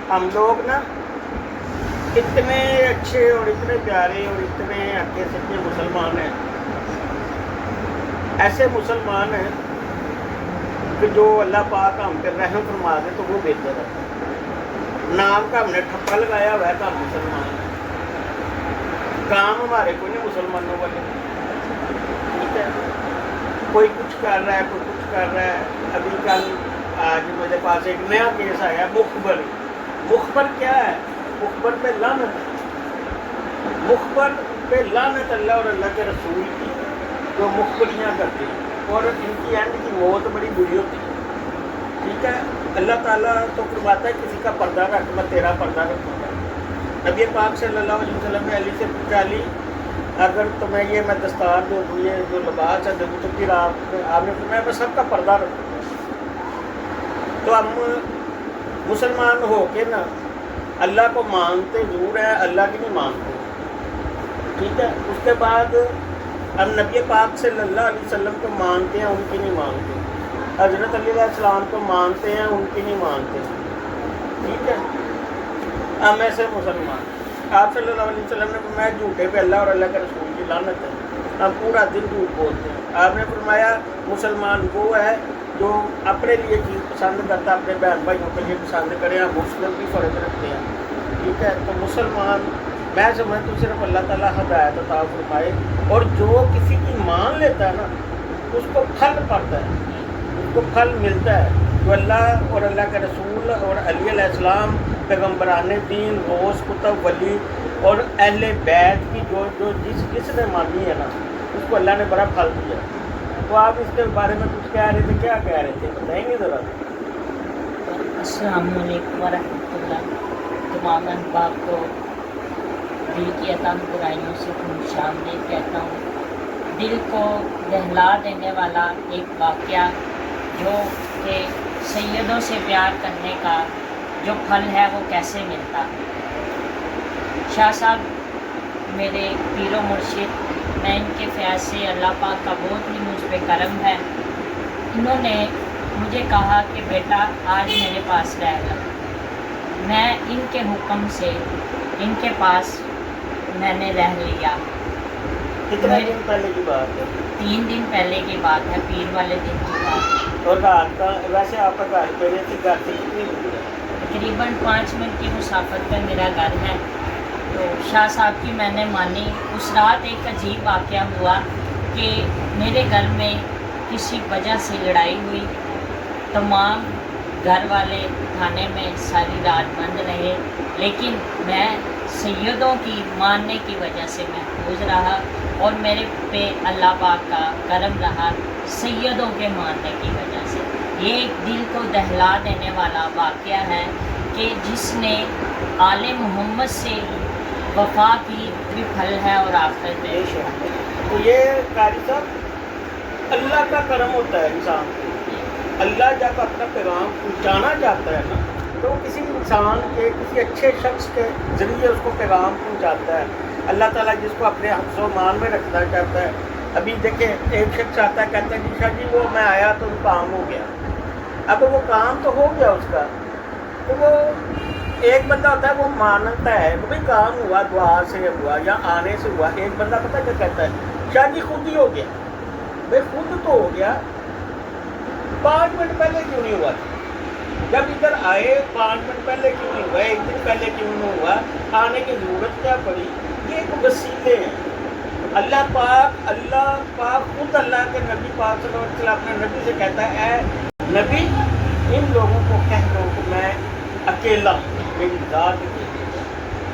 ہم لوگ نا اتنے اچھے اور اتنے پیارے اور اتنے اچھے سچے مسلمان ہیں، ایسے مسلمان ہیں کہ جو اللہ پاک ہم پہ رحم فرما دے تو وہ بہتر ہے۔ نام کا ہم نے ٹھپا لگایا ہوا ہے تو ہم مسلمان ہیں، کام ہمارے کوئی نہیں مسلمانوں والے، ٹھیک ہے؟ کوئی کچھ کر رہا ہے، کوئی کچھ کر رہا ہے۔ ابھی کل آج میرے پاس ایک نیا کیس آیا، مخبر کیا ہے؟ مخبر پہ لعنت، مخبر پہ لعنت اللہ اور اللہ کے رسول کی، جو مخبریاں کرتے ہیں، اور ان کی اینڈ کی موت بڑی بری ہوتی ہے، ٹھیک ہے؟ اللہ تعالیٰ تو فرماتا ہے کسی کا پردہ رکھ، میں تیرا پردہ رکھوں گا۔ نبی پاک صلی اللہ علیہ وسلم نے علی سے پوچھا، علی اگر تمہیں یہ میں دستار دے دوں، یہ جو لباس ہے دے دوں، تو پھر آپ نے فرمایا میں سب کا پردہ رکھوں گا۔ تو ہم مسلمان ہو کے نا اللہ کو مانتے ضرور ہیں، اللہ کی نہیں مانتے، ٹھیک ہے؟ اس کے بعد ہم نبی پاک صلی اللہ علیہ وسلم کو مانتے ہیں، ان کی نہیں مانتے، حضرت علی علیہ السلام کو مانتے ہیں، ان کی نہیں مانتے، ٹھیک ہے؟ ہم ایسے مسلمان، آپ صلی اللہ علیہ وسلم نے فرمایا جھوٹے پہ اللہ اور اللہ کے رسول کی لعنت ہے، ہم پورا دن جھوٹ بولتے ہیں۔ آپ نے فرمایا مسلمان وہ ہے جو اپنے لیے چیز پسند کرتا ہے، اپنے بہن بھائیوں کے لیے پسند کرے، ہم اس میں بھی فرق رکھتے ہیں، ٹھیک ہے؟ تو مسلمان میں سمجھتا ہوں صرف اللہ تعالیٰ ہدایت عطا فرمائے، اور جو کسی کی مان لیتا ہے نا اس کو پھل پڑتا ہے، اس کو پھل ملتا ہے، جو اللہ اور اللہ کے رسول اور علی علیہ السلام، پیغمبران دین، غوث، کتب، ولی اور اہل بیت کی جو جس نے مانی ہے نا اس کو اللہ نے بڑا پھل دیا۔ تو آپ اس کے بارے میں کچھ کہہ رہے تھے، کیا کہہ رہے تھے بتائیں گے ذرا؟ السلام علیکم ورحمۃ اللہ۔ تمام احباب کو دل کی عطا برائیوں سے خوش آمدید کہتا ہوں۔ دل کو دہلا دینے والا ایک واقعہ جو کہ سیدوں سے پیار کرنے کا جو پھل ہے وہ کیسے ملتا۔ شاہ صاحب میرے پیر و مرشد، میں ان کے فیض سے اللہ پاک کا بہت ہی مجھ پہ کرم ہے۔ انہوں نے مجھے کہا کہ بیٹا آج میرے پاس رہ لو۔ میں ان کے حکم سے ان کے پاس میں نے رہ لیا۔ کتنے دن پہلے کی بات ہے؟ 3 دن پہلے کی بات ہے، پیر والے دن کی بات۔ اور رات کا ویسے آپ کا گھر پہ رہے تھے، گھر سے کتنی دور ہے؟ تقریباً 5 منٹ کی مسافت پہ میرا گھر ہے۔ تو شاہ صاحب کی میں نے مانی۔ اس رات ایک عجیب واقعہ ہوا کہ میرے گھر میں کسی وجہ سے لڑائی ہوئی، تمام گھر والے کھانے میں ساری رات بند رہے، لیکن میں سیدوں کی ماننے کی وجہ سے محفوظ رہا، اور میرے پہ اللہ پاک کا کرم رہا سیدوں کے ماننے کی وجہ سے۔ یہ ایک دل کو دہلا دینے والا واقعہ ہے کہ جس نے آل محمد سے وفا کی بھی پھل ہے اور آخرت میں۔ تو یہ قاری صاحب اللہ کا کرم ہوتا ہے انسان کو۔ اللہ جب اپنا پیغام پہنچانا چاہتا ہے نا تو کسی انسان کے، کسی اچھے شخص کے ذریعے اس کو پیغام پہنچاتا ہے۔ اللہ تعالیٰ جس کو اپنے حفظ و مان میں رکھنا چاہتا ہے۔ ابھی دیکھیں ایک شخص آتا ہے، کہتا ہے جی شاہ جی وہ میں آیا تو کام ہو گیا، اب وہ کام تو ہو گیا اس کا، تو وہ ایک بندہ ہوتا ہے وہ مانتا ہے کہ بھائی کام ہوا، دعا سے ہوا یا آنے سے ہوا۔ ایک بندہ پتہ کیا کہتا ہے، شاہ جی خود ہی ہو گیا۔ بھائی خود تو ہو گیا، 5 منٹ پہلے کیوں نہیں ہوا؟ جب ادھر آئے 5 منٹ پہلے کیوں نہیں ہوا، 1 دن پہلے کیوں نہیں ہوا، آنے کی ضرورت کیا پڑی؟ یہ ایک وسیلے ہیں۔ اللہ پاک خود اللہ کے نبی پاک صلی اللہ علیہ وسلم اپنے نبی سے کہتا ہے اے نبی ان لوگوں کو کہہ دو کہ میں اکیلا ہوں، میری ذات کے لیے۔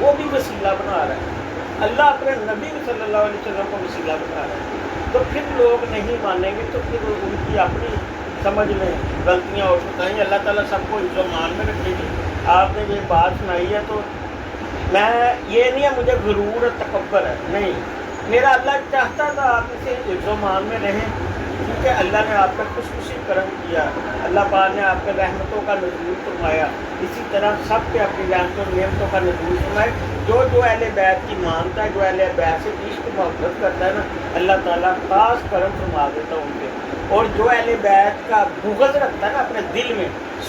وہ بھی وسیلہ بنا رہا ہے، اللہ اپنے نبی صلی اللہ علیہ وسلم کو وسیلہ بنا رہا ہے۔ تو پھر لوگ نہیں مانیں گے تو پھر ان کی اپنی سمجھ میں غلطیاں اور بتائیں۔ اللہ تعالیٰ سب کو عزت و مان میں رکھے گی۔ آپ نے یہ بات سنائی ہے تو میں یہ نہیں ہے مجھے غرور اور تکبر ہے، نہیں، میرا اللہ چاہتا تھا آپ اسے عزت و مان میں رہیں، کیونکہ اللہ نے آپ کا خوشخوشی کرم کیا، اللہ پاک نے آپ کے رحمتوں کا نزول فرمایا، اسی طرح سب پہ اپنی رحمتوں اور نعمتوں کا نزول فرمائے۔ جو اہل بیت کی مانتا ہے، جو اہل بیت سے عشق محبت کرتا ہے نا، اللہ تعالیٰ خاص کرم فرما دیتا ہے ان پہ۔ اور جو اہل بیت کا بغض رکھتا ہے نا اپنے دل میں،